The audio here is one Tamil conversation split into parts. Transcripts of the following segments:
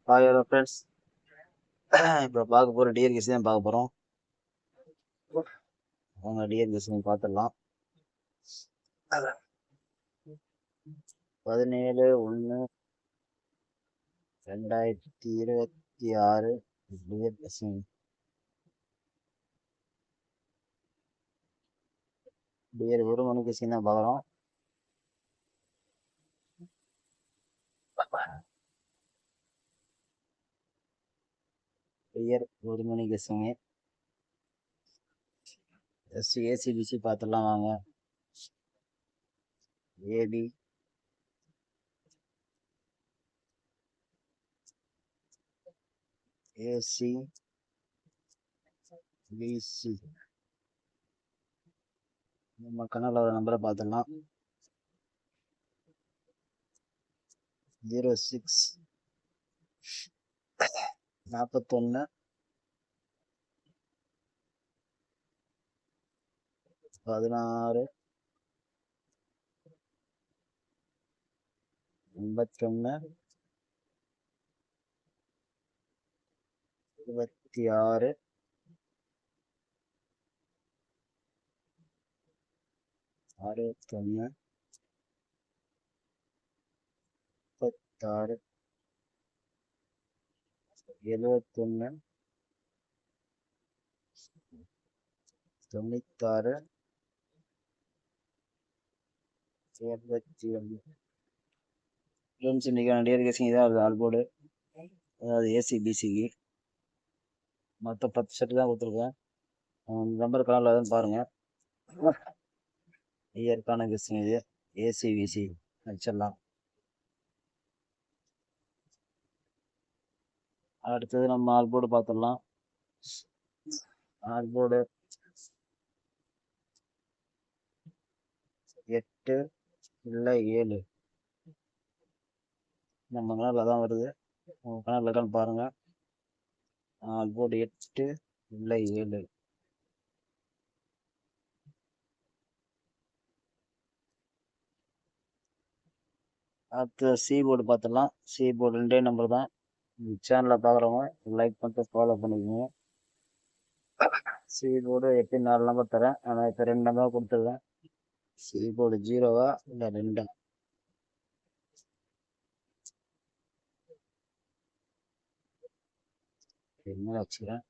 Hi hello friends. இப்போ பார்க்க போகிற டிஎர் கெஸ் தான் பார்க்க போகிறோம். அவங்க டிஎர் கெஸ் பார்த்துடலாம். 17/1/2026 டிஎர் கெஸ். டிஎர் ஒரு மணி கெஸ் தான் பார்க்குறோம். டிஎர் ஒரு மணி கெஸ்ஸுங்க. ஏசிபிசி பார்த்துடலாம் வாங்க. ஏபி ஏசி பிசி நம்ம கனலோட நம்பரை பார்த்துடலாம். 06 41 16 81 26 61 36 71 96 81. ஃப்ரெண்ட்ஸ், இன்றைக்கான டியர் கெஸிங் தான் அது ஆல்போர்டு, அதாவது ஏசிபிசிக்கு மொத்தம் 10 செட்டு தான் கொடுத்துருக்கேன். நம்பர் காலில் தான் பாருங்கள். இயற்கான கெஸிங் இது ஏசிபிசி வச்சிடலாம். அடுத்தது நம்ம ஆல்போர்டு பார்த்துடலாம். ஆல்போர்டு 8 இல்லை 7 நம்ம கணக்கில் தான் வருது. உங்கள் கணக்கில் இருக்கான்னு பாருங்கள். ஆல்போர்டு 8 இல்லை 7. அடுத்து சி போர்டு பார்த்துடலாம். சி போர்டு 2 நம்பர் தான். சேனலில் பார்க்குறவங்க லைக் பண்ணிட்டு ஃபாலோ பண்ணிக்கோங்க. சி போர்டு 8 4 நம்பர் தரேன். ஆனால் இப்போ 2 நம்பர் கொடுத்துருக்கேன். சி போர்டு 0வா இல்லை 2? என்ன வச்சுக்கிறேன்.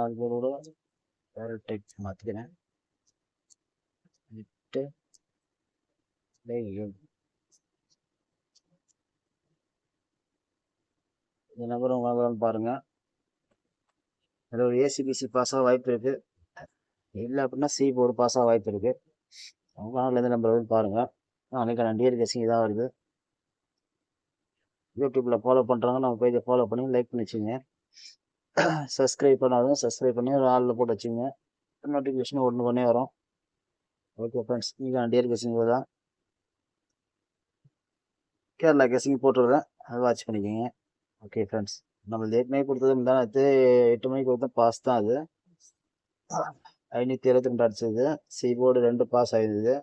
ஆல்போர்டோட வேறு டைப் மாற்றிக்கிறேன். 8 இல்லை 7. இந்த நம்பர் உங்களால் பாருங்கள். அதில் ஒரு ஏசிபிசி பாஸ் ஆக வாய்ப்பு இருக்குது. இல்லை அப்படின்னா சி போர்டு பாஸ் ஆக வாய்ப்பு இருக்குது. உங்களால் எந்த நம்பர் வந்து பாருங்கள். அன்றைக்கான டியர் கெஸிங் இதாக வருது. யூடியூப்பில் ஃபாலோ பண்ணுறாங்க, நம்ம பேஜை ஃபாலோ பண்ணி லைக் பண்ணி வச்சுங்க. சப்ஸ்கிரைப் பண்ணாதுங்க, சப்ஸ்கிரைப் பண்ணி ஒரு ஆளில் போட்டு வச்சுங்க. நோட்டிஃபிகேஷன் ஒன்று வரும். ஓகே ஃப்ரெண்ட்ஸ், இன்றைக்கான டியர் கெஸிங் தான். கேரளா கெஸிங் போட்டுருக்கேன், அதை வாட்ச் பண்ணிக்கோங்க. ஓகே ஃப்ரெண்ட்ஸ், நம்மளது ஏற்கனவே கொடுத்தது முந்தானத்து 8 மணிக்கு கொடுத்த பாஸ் தான். அது 572 அடிச்சது. சி போர்டு 2 பாஸ் ஆகிடுது.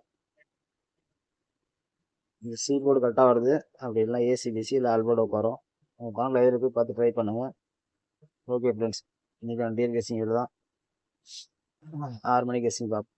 இந்த சி போர்டு கரெக்டாக வருது. அப்படி இல்லைனா ஏசிபிசி இல்லை ஆல்போர்டு உட்காரும். உங்கள் பணம் லைவில் போய் பார்த்து ட்ரை பண்ணுங்கள். ஓகே ஃப்ரெண்ட்ஸ், இன்றைக்கான டியர் கெஸிங் தான். 6 மணிக்கு கெஸிங் பார்ப்போம்.